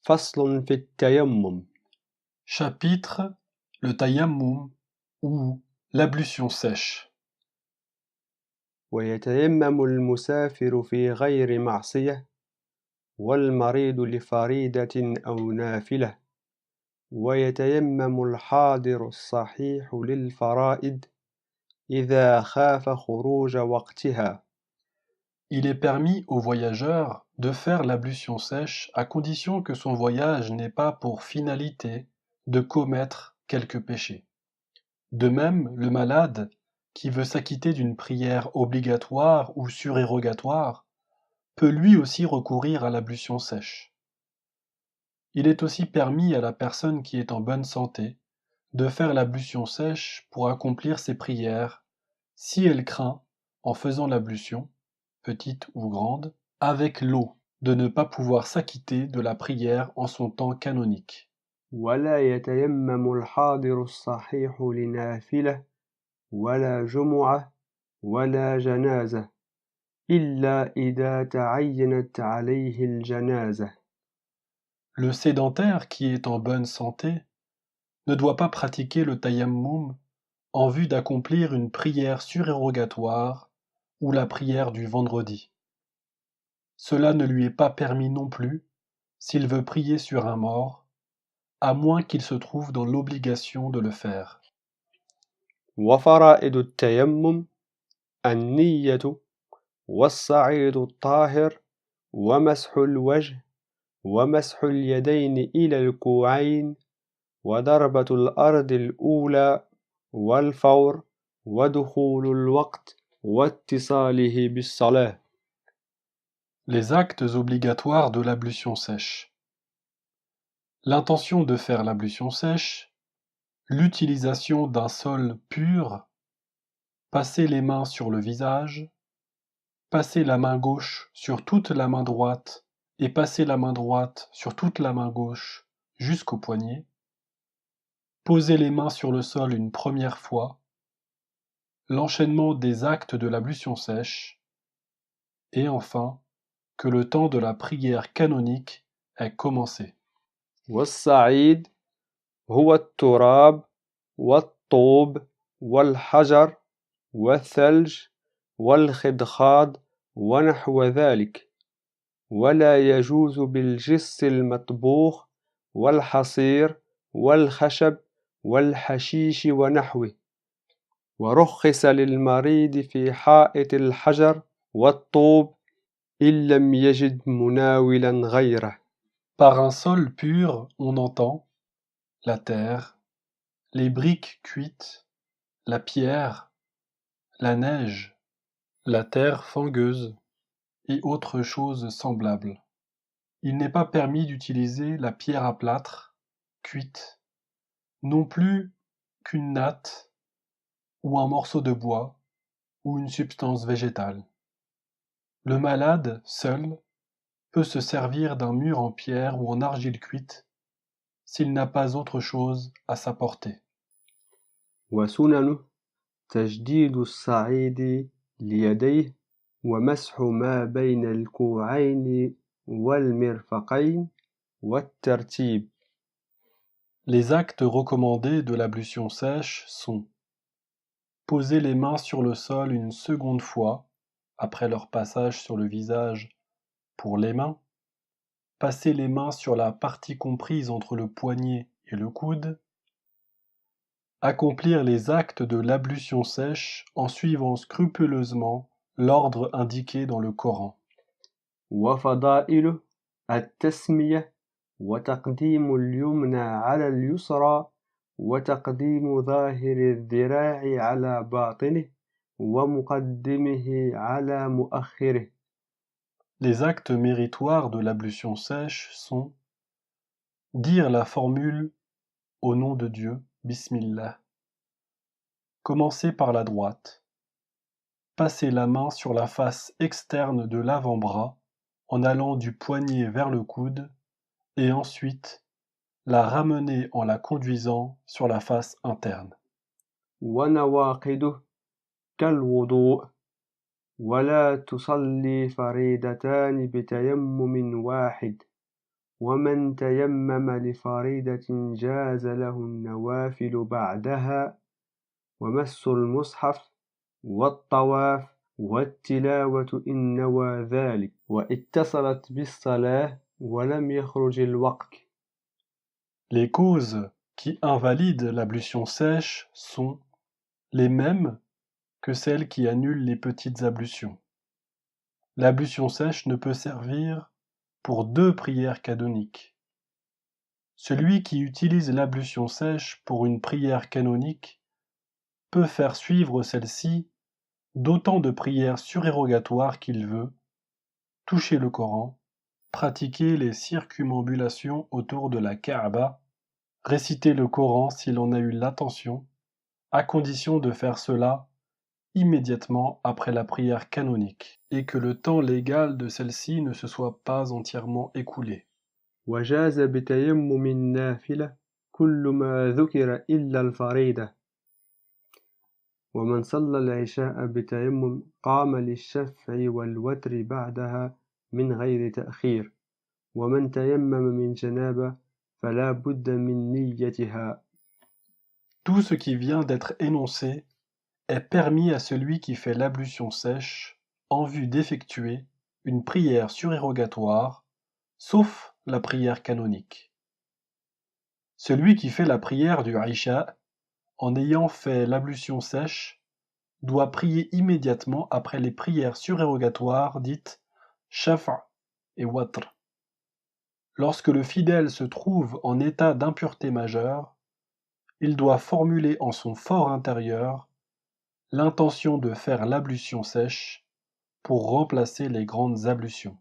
فصل في التيمم. Chapitre le tayammum ou l'ablution sèche. ويتيمم المسافر في غير معصية والمريض لفريضة أو نافلة ويتيمم الحاضر الصحيح للفرائض إذا خاف خروج وقتها. Il est permis aux voyageurs de faire l'ablution sèche à condition que son voyage n'ait pas pour finalité de commettre quelque péché. De même, le malade qui veut s'acquitter d'une prière obligatoire ou surérogatoire peut lui aussi recourir à l'ablution sèche. Il est aussi permis à la personne qui est en bonne santé de faire l'ablution sèche pour accomplir ses prières, si elle craint, en faisant l'ablution, petite ou grande, avec l'eau, de ne pas pouvoir s'acquitter de la prière en son temps canonique. ولا يتيمم الحاضر الصحيح لنافلة ولا جمعة ولا جنازة إلا إذا تعينت عليه الجنازة. Le sédentaire qui est en bonne santé ne doit pas pratiquer le tayammum en vue d'accomplir une prière surérogatoire ou la prière du vendredi. Cela ne lui est pas permis non plus s'il veut prier sur un mort, à moins qu'il se trouve dans l'obligation de le faire. وفرائض التيمم النية والصعيد الطاهر ومسح الوجه ومسح اليدين إلى الكوعين وضربة الأرض الأولى والفور ودخول الوقت واتصاله بالصلاة. Les actes obligatoires de l'ablution sèche. L'intention de faire l'ablution sèche, l'utilisation d'un sol pur, passer les mains sur le visage, passer la main gauche sur toute la main droite et passer la main droite sur toute la main gauche jusqu'au poignet, poser les mains sur le sol une première fois, l'enchaînement des actes de l'ablution sèche, et enfin, que le temps de la prière canonique ait commencé. والصعيد هو التراب والطوب والحجر والثلج والخضخاض ونحو ذلك ولا يجوز بالجص المطبوخ والحصير والخشب والحشيش ونحوه ورخص للمريض في حائط الحجر والطوب إن لم يجد مناولا غيره. Par un sol pur, on entend la terre, les briques cuites, la pierre, la neige, la terre fangeuse et autres choses semblables. Il n'est pas permis d'utiliser la pierre à plâtre, cuite, non plus qu'une natte ou un morceau de bois ou une substance végétale. Le malade, seul, peut se servir d'un mur en pierre ou en argile cuite s'il n'a pas autre chose à sa portée. وسننه تجديد الصعيد ليديه ومسح ما بين الكوعين والمرفقين والترتيب. Les actes recommandés de l'ablution sèche sont poser les mains sur le sol une seconde fois après leur passage sur le visage pour les mains, passer les mains sur la partie comprise entre le poignet et le coude, accomplir les actes de l'ablution sèche en suivant scrupuleusement l'ordre indiqué dans le Coran. وفضائله التسمية وتقديم اليمنى على اليسرى وتقديم ظاهر الذراع على باطنه ومقدمه على مؤخره. Les actes méritoires de l'ablution sèche sont dire la formule au nom de Dieu, Bismillah, commencer par la droite, passer la main sur la face externe de l'avant-bras en allant du poignet vers le coude et ensuite la ramener en la conduisant sur la face interne. ونواقضه كالوضوء ولا تصلي فريضتان بتيمم واحد ومن تيمم لفريضة جاز له النوافل بعدها ومس المصحف والطواف والتلاوة إن نوى ذلك واتصلت بالصلاة ولم يخرج الوقت. Les causes qui invalident l'ablution sèche sont les mêmes que celles qui annulent les petites ablutions. L'ablution sèche ne peut servir pour 2 prières canoniques. Celui qui utilise l'ablution sèche pour une prière canonique peut faire suivre celle-ci d'autant de prières surérogatoires qu'il veut, toucher le Coran, pratiquer les circumambulations autour de la Kaaba, réciter le Coran s'il en a eu l'intention, à condition de faire cela immédiatement après la prière canonique, et que le temps légal de celle-ci ne se soit pas entièrement écoulé. وجاز بتيمم النافلة كل ما ذكر إلا الفريضة ومن صلى العشاء بتيمم قام للشفع والوتر بعدها من غير تأخير ومن تيمم من جنابة فلا بد من نيتها. Tout ce qui vient d'être énoncé est permis à celui qui fait l'ablution sèche en vue d'effectuer une prière surérogatoire, sauf la prière canonique. Celui qui fait la prière du Isha, en ayant fait l'ablution sèche, doit prier immédiatement après les prières surérogatoires dites Shafa et Watr. Lorsque le fidèle se trouve en état d'impureté majeure, il doit formuler en son fort intérieur l'intention de faire l'ablution sèche pour remplacer les grandes ablutions.